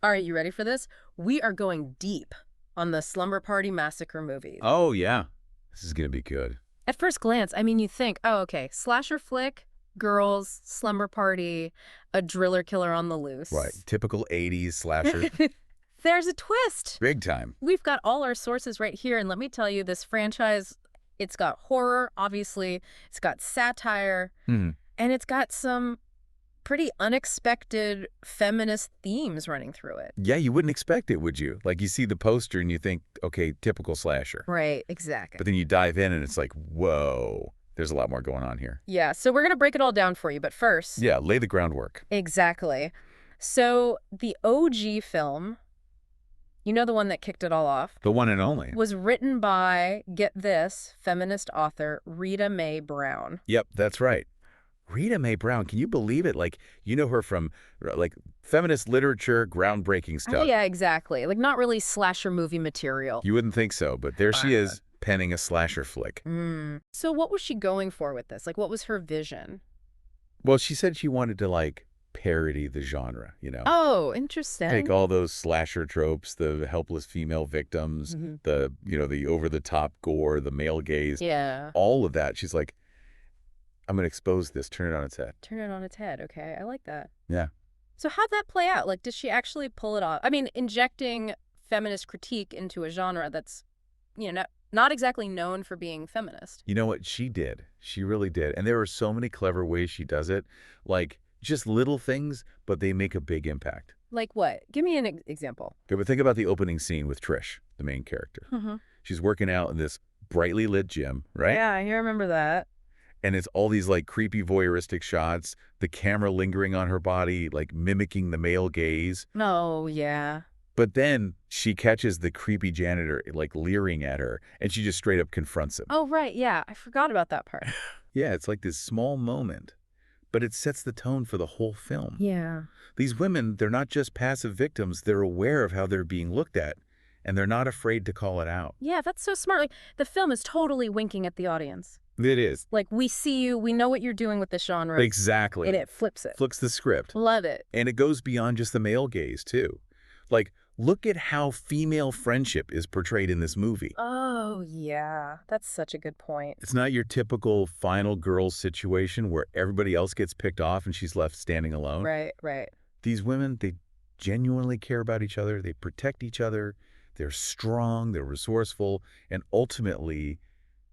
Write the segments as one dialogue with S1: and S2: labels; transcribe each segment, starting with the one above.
S1: All right, you ready for this? We are going deep on the Slumber Party Massacre movies.
S2: Oh, yeah. This is going to be good.
S1: At first glance, I mean, you think, oh, okay, slasher flick, girls, slumber party, a driller killer on the loose.
S2: Right. Typical 80s slasher.
S1: There's a twist.
S2: Big time.
S1: We've got all our sources right here, and let me tell you, this franchise, it's got horror, obviously, it's got satire,
S2: Hmm.
S1: and it's got some pretty unexpected feminist themes running through it.
S2: Yeah, you wouldn't expect it, would you? Like, you see the poster and you think, okay, typical slasher.
S1: Right, exactly.
S2: But then you dive in and it's like, whoa, there's a lot more going on here.
S1: Yeah, so we're going to break it all down for you, but first...
S2: Yeah, lay the groundwork.
S1: Exactly. So the OG film, you know, the one that kicked it all off,
S2: The one and only.
S1: was written by, get this, feminist author Rita Mae Brown.
S2: Yep, that's right. Rita Mae Brown, can you believe it? Like, you know her from, like, feminist literature, groundbreaking stuff.
S1: Yeah, exactly. Like, not really slasher movie material.
S2: You wouldn't think so, but there she is, penning a slasher flick.
S1: So what was she going for with this? Like, what was her vision?
S2: Well, she said she wanted to, like, parody the genre, you know?
S1: Oh, interesting.
S2: Take all those slasher tropes, the helpless female victims, the, you know, the over-the-top gore, the male gaze.
S1: Yeah.
S2: All of that. She's like, I'm going to expose this, turn it on its head.
S1: Turn it on its head. Okay, I like that.
S2: Yeah.
S1: So how'd that play out? Like, did she actually pull it off? I mean, injecting feminist critique into a genre that's, you know, not exactly known for being feminist.
S2: You know what? She did. She really did. And there are so many clever ways she does it. Like, just little things, but they make a big impact.
S1: Like what? Give me an example.
S2: Okay, but think about the opening scene with Trish, the main character. She's working out in this brightly lit gym, right?
S1: Yeah, I remember that.
S2: And it's all these, like, creepy voyeuristic shots, the camera lingering on her body, like, mimicking the male gaze.
S1: Oh, yeah.
S2: But then she catches the creepy janitor, like, leering at her, and she just straight up confronts him.
S1: Oh, right, yeah. I forgot about that part.
S2: Yeah, it's like this small moment, but it sets the tone for the whole film.
S1: Yeah.
S2: These women, they're not just passive victims, they're aware of how they're being looked at, and they're not afraid to call it out.
S1: Yeah, that's so smart. Like, the film is totally winking at the audience.
S2: It is.
S1: Like, we see you, we know what you're doing with this genre.
S2: Exactly.
S1: And it flips it.
S2: Flips the script.
S1: Love it.
S2: And it goes beyond just the male gaze, too. Like, look at how female friendship is portrayed in this movie.
S1: Oh, yeah. That's such a good point.
S2: It's not your typical final girl situation where everybody else gets picked off and she's left standing alone.
S1: Right, right.
S2: These women, they genuinely care about each other. They protect each other. They're strong. They're resourceful. And ultimately,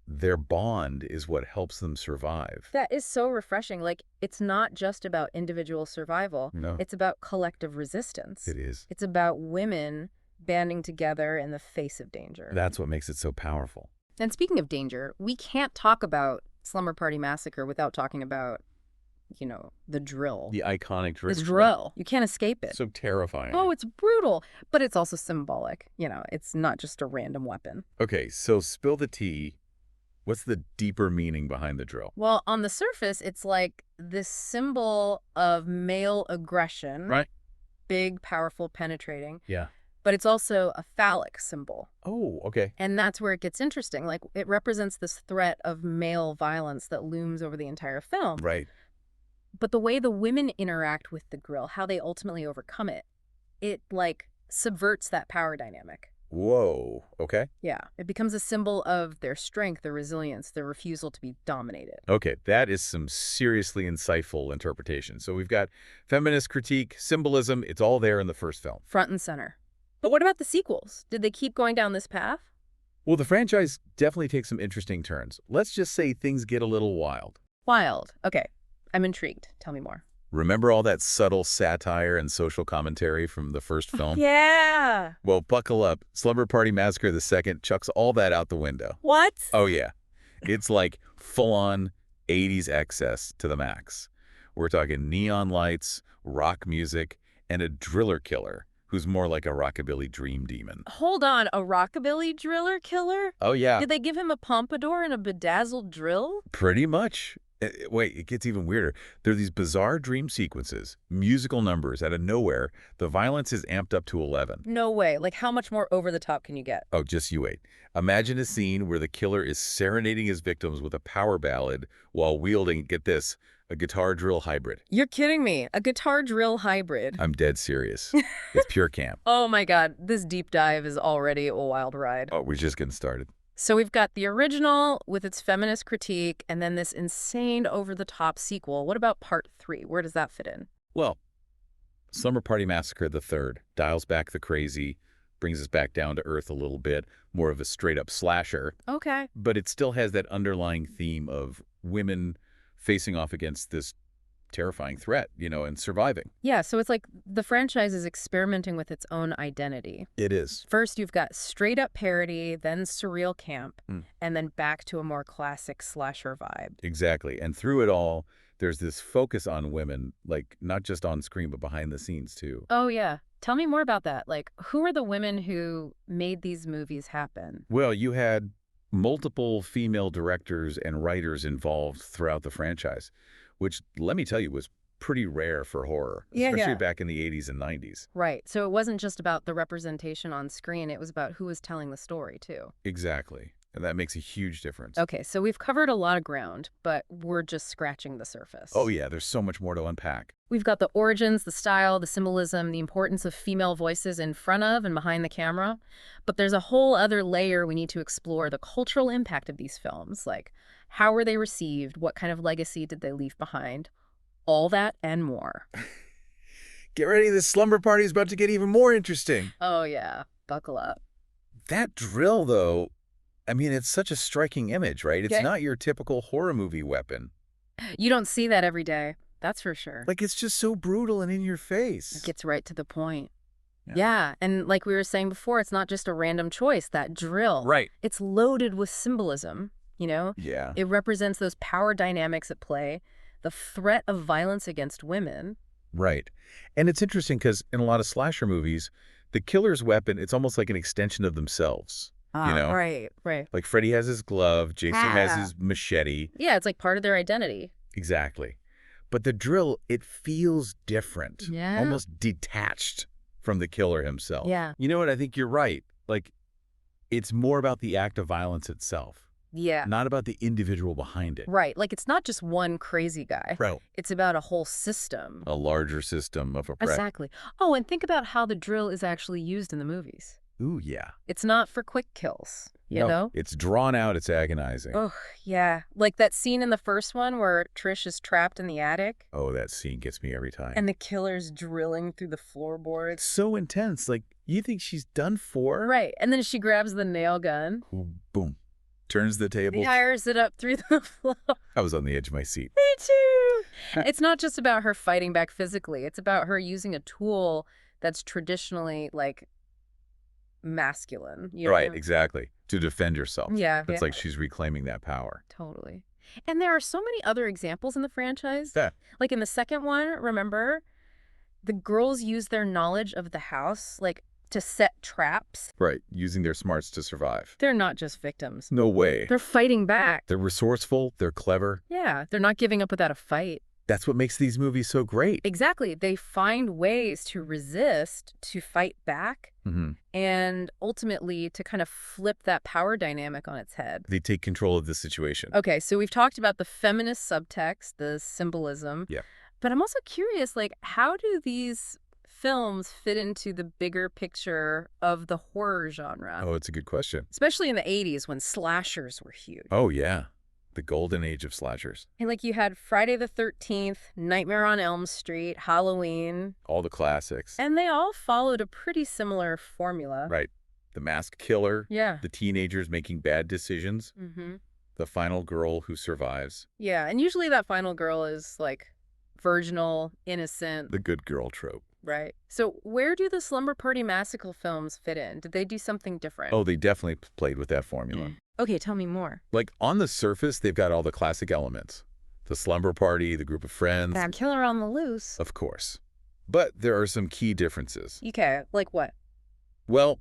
S2: their bond is what helps them survive.
S1: That is so refreshing. Like, it's not just about individual survival.
S2: No.
S1: It's about collective resistance.
S2: It is.
S1: It's about women banding together in the face of danger.
S2: That's what makes it so powerful.
S1: And speaking of danger, we can't talk about Slumber Party Massacre without talking about, you know, the drill.
S2: The iconic drill.
S1: This drill. You can't escape it.
S2: So terrifying.
S1: Oh, it's brutal. But it's also symbolic. You know, it's not just a random weapon.
S2: Okay, so spill the tea. What's the deeper meaning behind the drill?
S1: Well, on the surface, it's like this symbol of male aggression.
S2: Right.
S1: Big, powerful, penetrating.
S2: Yeah.
S1: But it's also a phallic symbol.
S2: Oh, okay.
S1: And that's where it gets interesting. Like, it represents this threat of male violence that looms over the entire film.
S2: Right.
S1: But the way the women interact with the grill, how they ultimately overcome it, it, like, subverts that power dynamic.
S2: Whoa. Okay.
S1: Yeah. It becomes a symbol of their strength, their resilience, their refusal to be dominated.
S2: Okay, that is some seriously insightful interpretation. So we've got feminist critique, symbolism, it's all there in the first film.
S1: Front and center. But what about the sequels? Did they keep going down this path?
S2: Well, the franchise definitely takes some interesting turns. Let's just say things get a little wild.
S1: Wild. Okay. I'm intrigued. Tell me more.
S2: Remember all that subtle satire and social commentary from the first film?
S1: Yeah.
S2: Well, buckle up. Slumber Party Massacre the second chucks all that out the window.
S1: What?
S2: Oh, yeah. It's like full-on 80s excess to the max. We're talking neon lights, rock music, and a driller killer who's more like a rockabilly dream demon.
S1: Hold on. A rockabilly driller killer?
S2: Oh, yeah.
S1: Did they give him a pompadour and a bedazzled drill?
S2: Pretty much. Wait, it gets even weirder. There are these bizarre dream sequences, musical numbers out of nowhere. The violence is amped up to 11.
S1: No way. Like, how much more over the top can you get?
S2: Oh, just you wait. Imagine a scene where the killer is serenading his victims with a power ballad while wielding, get this, a guitar drill hybrid.
S1: You're kidding me. A guitar drill hybrid.
S2: I'm dead serious. It's pure camp.
S1: Oh my God. This deep dive is already a wild ride.
S2: Oh, we're just getting started.
S1: So we've got the original with its feminist critique, and then this insane over-the-top sequel. What about part 3? Where does that fit in?
S2: Well, Slumber Party Massacre the Third dials back the crazy, brings us back down to earth a little bit, more of a straight-up slasher.
S1: Okay.
S2: But it still has that underlying theme of women facing off against this terrifying threat, and surviving.
S1: Yeah, so it's like the franchise is experimenting with its own identity.
S2: It is.
S1: First, you've got straight-up parody, then surreal camp,
S2: Mm.
S1: and then back to a more classic slasher vibe.
S2: Exactly. And through it all, there's this focus on women, like not just on screen, but behind the scenes too.
S1: Oh, yeah. Tell me more about that. Like, who are the women who made these movies happen?
S2: Well, you had multiple female directors and writers involved throughout the franchise, which, let me tell you, was pretty rare for horror,
S1: Yeah,
S2: especially
S1: yeah.
S2: back in the 80s and 90s.
S1: Right. So it wasn't just about the representation on screen. It was about who was telling the story, too.
S2: Exactly. And that makes a huge difference.
S1: Okay, so we've covered a lot of ground, but we're just scratching the surface.
S2: Oh, yeah, there's so much more to unpack.
S1: We've got the origins, the style, the symbolism, the importance of female voices in front of and behind the camera. But there's a whole other layer we need to explore, the cultural impact of these films. Like, how were they received? What kind of legacy did they leave behind? All that and more.
S2: Get ready, this slumber party is about to get even more interesting.
S1: Oh, yeah. Buckle up.
S2: That drill, though, I mean, it's such a striking image, right? It's
S1: Okay.
S2: not your typical horror movie weapon.
S1: You don't see that every day. That's for sure.
S2: Like, it's just so brutal and in your face.
S1: It gets right to the point.
S2: Yeah.
S1: Yeah, and like we were saying before, it's not just a random choice, that drill.
S2: Right.
S1: It's loaded with symbolism,
S2: Yeah.
S1: It represents those power dynamics at play, the threat of violence against women.
S2: Right. And it's interesting because in a lot of slasher movies, the killer's weapon, it's almost like an extension of themselves.
S1: Right.
S2: Like Freddy has his glove, Jason has
S1: Ah.
S2: his machete.
S1: Yeah, it's like part of their identity.
S2: Exactly. But the drill, it feels different.
S1: Yeah.
S2: Almost detached from the killer himself.
S1: Yeah.
S2: You know what? I think you're right. Like, it's more about the act of violence itself,
S1: Yeah.
S2: not about the individual behind it.
S1: Right. Like, it's not just one crazy guy.
S2: Right.
S1: It's about a whole system.
S2: A larger system of oppression.
S1: Exactly. Oh, and think about how the drill is actually used in the movies.
S2: Ooh, yeah.
S1: It's not for quick kills, you
S2: No,
S1: know?
S2: it's drawn out. It's agonizing.
S1: Oh, yeah. Like that scene in the first one where Trish is trapped in the attic
S2: Oh, that scene gets me every time.
S1: and the killer's drilling through the
S2: It's
S1: floorboards.
S2: so intense. Like, you think she's done for?
S1: Right. And then she grabs the nail gun,
S2: Boom. Turns the table.
S1: fires it up through the floor.
S2: I was on the edge of my seat.
S1: Me too. It's not just about her fighting back physically. It's about her using a tool that's traditionally, like, masculine. You
S2: Right,
S1: know?
S2: exactly. To defend yourself.
S1: Yeah.
S2: It's
S1: yeah.
S2: like she's reclaiming that power.
S1: Totally. And there are so many other examples in the franchise.
S2: Yeah.
S1: Like in the second one, remember, the girls use their knowledge of the house, like, to set traps.
S2: Right, using their smarts to survive.
S1: They're not just victims.
S2: No way.
S1: They're fighting back.
S2: They're resourceful. They're clever.
S1: Yeah, they're not giving up without a fight.
S2: That's what makes these movies so great.
S1: Exactly. They find ways to resist, to fight back,
S2: Mm-hmm.
S1: and ultimately to kind of flip that power dynamic on its head.
S2: They take control of the situation.
S1: Okay, so we've talked about the feminist subtext, the symbolism.
S2: Yeah.
S1: But I'm also curious, like, how do these films fit into the bigger picture of the horror genre?
S2: Oh, it's a good question.
S1: Especially in the 80s when slashers were huge.
S2: Oh, yeah. The golden age of slashers.
S1: And like you had Friday the 13th, Nightmare on Elm Street, Halloween,
S2: All the classics.
S1: and they all followed a pretty similar formula.
S2: Right. The masked killer.
S1: Yeah.
S2: The teenagers making bad decisions.
S1: Mm-hmm.
S2: The final girl who survives.
S1: Yeah, and usually that final girl is like virginal, innocent,
S2: The good girl trope.
S1: right? So where do the Slumber Party Massacre films fit in? Did they do something different?
S2: Oh, they definitely played with that formula.
S1: Okay, tell me more.
S2: Like, on the surface, they've got all the classic elements. The slumber party, the group of friends,
S1: Bad killer on the loose.
S2: of course. But there are some key differences.
S1: Okay, like what?
S2: Well,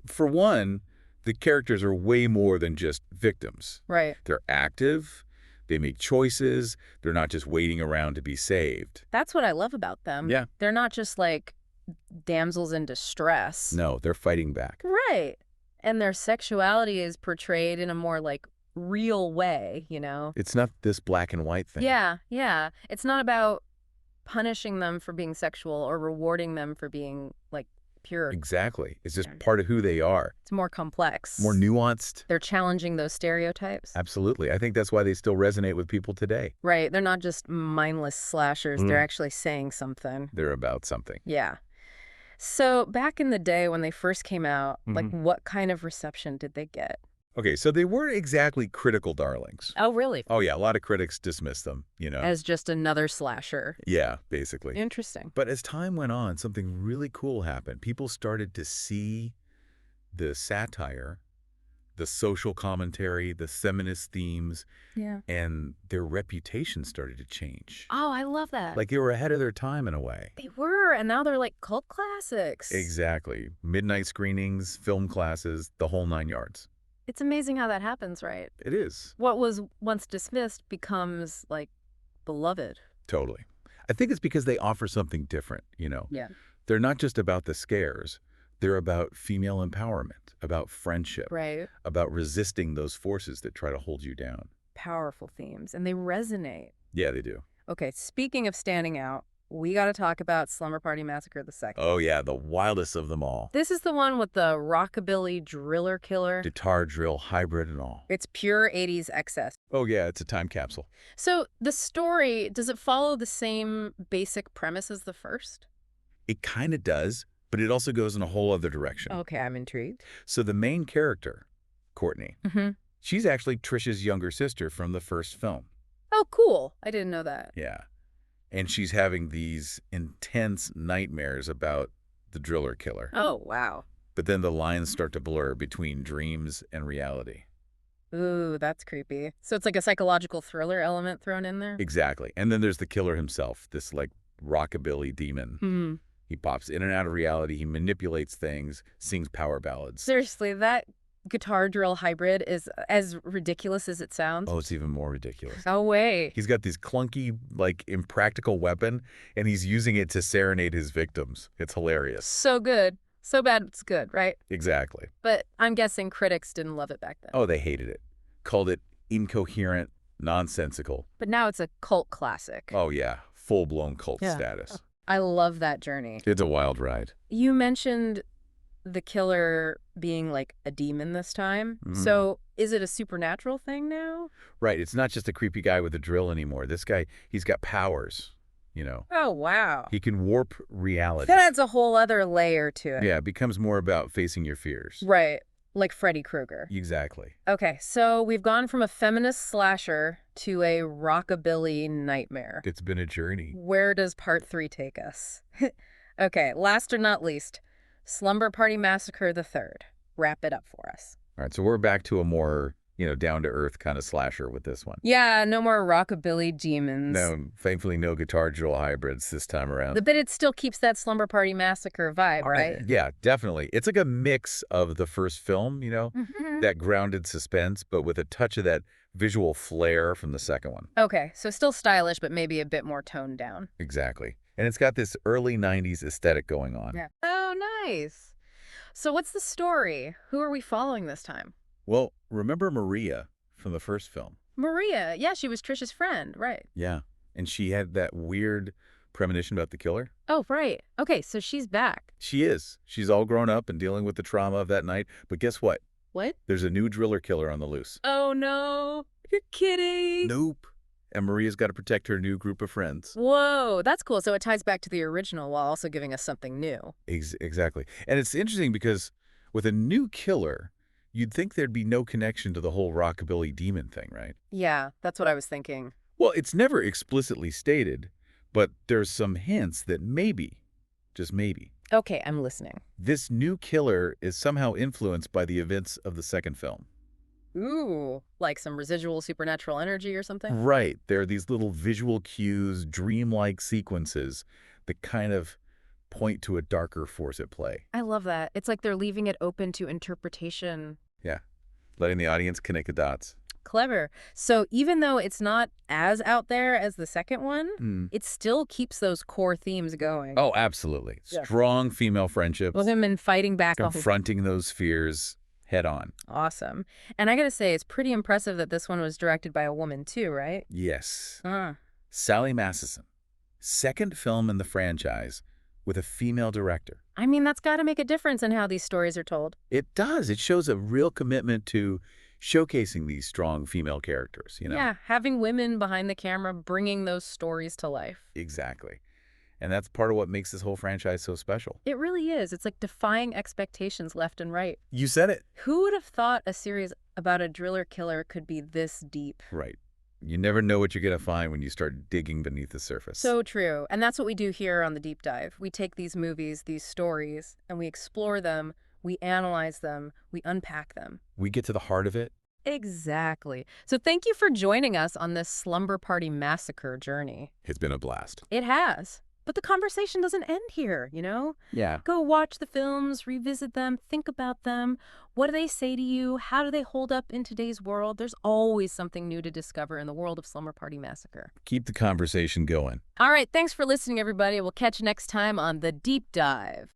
S2: for one, the characters are way more than just victims.
S1: Right.
S2: They're active, They make choices. They're not just waiting around to be saved.
S1: That's what I love about them.
S2: Yeah.
S1: They're not just like damsels in distress.
S2: No, they're fighting back.
S1: Right. And their sexuality is portrayed in a more like real way, you know?
S2: It's not this black and white thing.
S1: Yeah, yeah. It's not about punishing them for being sexual or rewarding them for being like pure.
S2: Exactly. It's just part of who they are.
S1: It's more complex.
S2: More nuanced.
S1: They're challenging those stereotypes.
S2: Absolutely. I think that's why they still resonate with people today.
S1: Right. They're not just mindless slashers. They're actually saying something.
S2: They're about something.
S1: Yeah. So back in the day when they first came out, like what kind of reception did they get?
S2: Okay, so they weren't exactly critical darlings.
S1: Oh, really?
S2: Oh, yeah, a lot of critics dismissed them, you know.
S1: As just another slasher.
S2: Yeah, basically.
S1: Interesting.
S2: But as time went on, something really cool happened. People started to see the satire, the social commentary, the feminist themes, and their reputation started to change.
S1: Oh, I love that.
S2: Like they were ahead of their time in a way.
S1: They were, and now they're like cult classics.
S2: Exactly. Midnight screenings, film classes, the whole 9 yards.
S1: It's amazing how that happens, right?
S2: It is.
S1: What was once dismissed becomes, like, beloved.
S2: Totally. I think it's because they offer something different, you know.
S1: Yeah.
S2: They're not just about the scares. They're about female empowerment, about friendship,
S1: Right.
S2: about resisting those forces that try to hold you down.
S1: Powerful themes, and they resonate.
S2: Yeah, they do.
S1: Okay, speaking of standing out, we got to talk about Slumber Party Massacre the second.
S2: Oh, yeah, the wildest of them all.
S1: This is the one with the rockabilly driller killer.
S2: Guitar drill, hybrid and all.
S1: It's pure 80s excess.
S2: Oh, yeah, it's a time capsule.
S1: So the story, does it follow the same basic premise as the first?
S2: It kind of does, but it also goes in a whole other direction.
S1: Okay, I'm intrigued.
S2: So the main character, Courtney, she's actually Trish's younger sister from the first film.
S1: Oh, cool. I didn't know that.
S2: Yeah. And she's having these intense nightmares about the driller killer.
S1: Oh, wow.
S2: But then the lines start to blur between dreams and reality.
S1: Ooh, that's creepy. So it's like a psychological thriller element thrown in there?
S2: Exactly. And then there's the killer himself, this like rockabilly demon. He pops in and out of reality. He manipulates things, sings power ballads.
S1: Seriously, that guitar drill hybrid is as ridiculous as it sounds?
S2: Oh, it's even more ridiculous.
S1: No way.
S2: He's got this clunky, like, impractical weapon, and he's using it to serenade his victims. It's hilarious.
S1: So good. So bad it's good, right?
S2: Exactly.
S1: But I'm guessing critics didn't love it back then.
S2: Oh, they hated it. Called it incoherent, nonsensical.
S1: But now it's a cult classic.
S2: Oh, yeah. Full-blown cult status.
S1: I love that journey.
S2: It's a wild ride.
S1: You mentioned the killer being like a demon this time. So is it a supernatural thing now?
S2: Right. It's not just a creepy guy with a drill anymore. This guy, he's got powers, you know.
S1: Oh, wow.
S2: He can warp reality.
S1: That adds a whole other layer to it.
S2: Yeah, it becomes more about facing your fears.
S1: Right. Like Freddy Krueger.
S2: Exactly.
S1: Okay, so we've gone from a feminist slasher to a rockabilly nightmare.
S2: It's been a journey.
S1: Where does part 3 take us? Okay, last or not least, Slumber Party Massacre the Third. Wrap it up for us.
S2: All right, so we're back to a more, down-to-earth kind of slasher with this one.
S1: Yeah, no more rockabilly demons.
S2: No, thankfully no guitar drill hybrids this time around.
S1: But it still keeps that Slumber Party Massacre vibe, right?
S2: Yeah, definitely. It's like a mix of the first film, that grounded suspense, but with a touch of that visual flair from the second one.
S1: Okay, so still stylish, but maybe a bit more toned down.
S2: Exactly. And it's got this early 90s aesthetic going on.
S1: Yeah. Oh, nice. So what's the story? Who are we following this time?
S2: Well, remember Maria from the first film?
S1: Maria. Yeah, she was Trish's friend, right?
S2: Yeah. And she had that weird premonition about the killer?
S1: Oh, right. Okay, so she's back.
S2: She is. She's all grown up and dealing with the trauma of that night. But guess what?
S1: What?
S2: There's a new driller killer on the loose.
S1: Oh, no. You're kidding.
S2: Nope. And Maria's got to protect her new group of friends.
S1: Whoa, that's cool. So it ties back to the original while also giving us something new.
S2: Exactly. And it's interesting because with a new killer, you'd think there'd be no connection to the whole rockabilly demon thing, right?
S1: Yeah, that's what I was thinking.
S2: Well, it's never explicitly stated, but there's some hints that maybe, just maybe,
S1: Okay, I'm listening.
S2: this new killer is somehow influenced by the events of the second film.
S1: Ooh, like some residual supernatural energy or something?
S2: Right. There are these little visual cues, dreamlike sequences that kind of point to a darker force at play.
S1: I love that. It's like they're leaving it open to interpretation.
S2: Yeah. Letting the audience connect the dots.
S1: Clever. So even though it's not as out there as the second one, it still keeps those core themes going.
S2: Oh, absolutely.
S1: Yeah.
S2: Strong female friendships,
S1: Women fighting back.
S2: confronting those fears head on.
S1: Awesome. And I gotta say, it's pretty impressive that this one was directed by a woman too, right?
S2: Yes.
S1: Uh,
S2: Sally Massacre. Second film in the franchise with a female director.
S1: I mean, that's gotta make a difference in how these stories are told.
S2: It does. It shows a real commitment to showcasing these strong female characters, you know?
S1: Yeah, having women behind the camera bringing those stories to life.
S2: Exactly. And that's part of what makes this whole franchise so special.
S1: It really is. It's like defying expectations left and right.
S2: You said it.
S1: Who would have thought a series about a driller killer could be this deep?
S2: Right. You never know what you're going to find when you start digging beneath the surface.
S1: So true. And that's what we do here on The Deep Dive. We take these movies, these stories, and we explore them, we analyze them, we unpack them.
S2: We get to the heart of it.
S1: Exactly. So thank you for joining us on this Slumber Party Massacre journey.
S2: It's been a blast.
S1: It has. But the conversation doesn't end here, you know?
S2: Yeah.
S1: Go watch the films, revisit them, think about them. What do they say to you? How do they hold up in today's world? There's always something new to discover in the world of Slumber Party Massacre.
S2: Keep the conversation going.
S1: All right, thanks for listening, everybody. We'll catch you next time on The Deep Dive.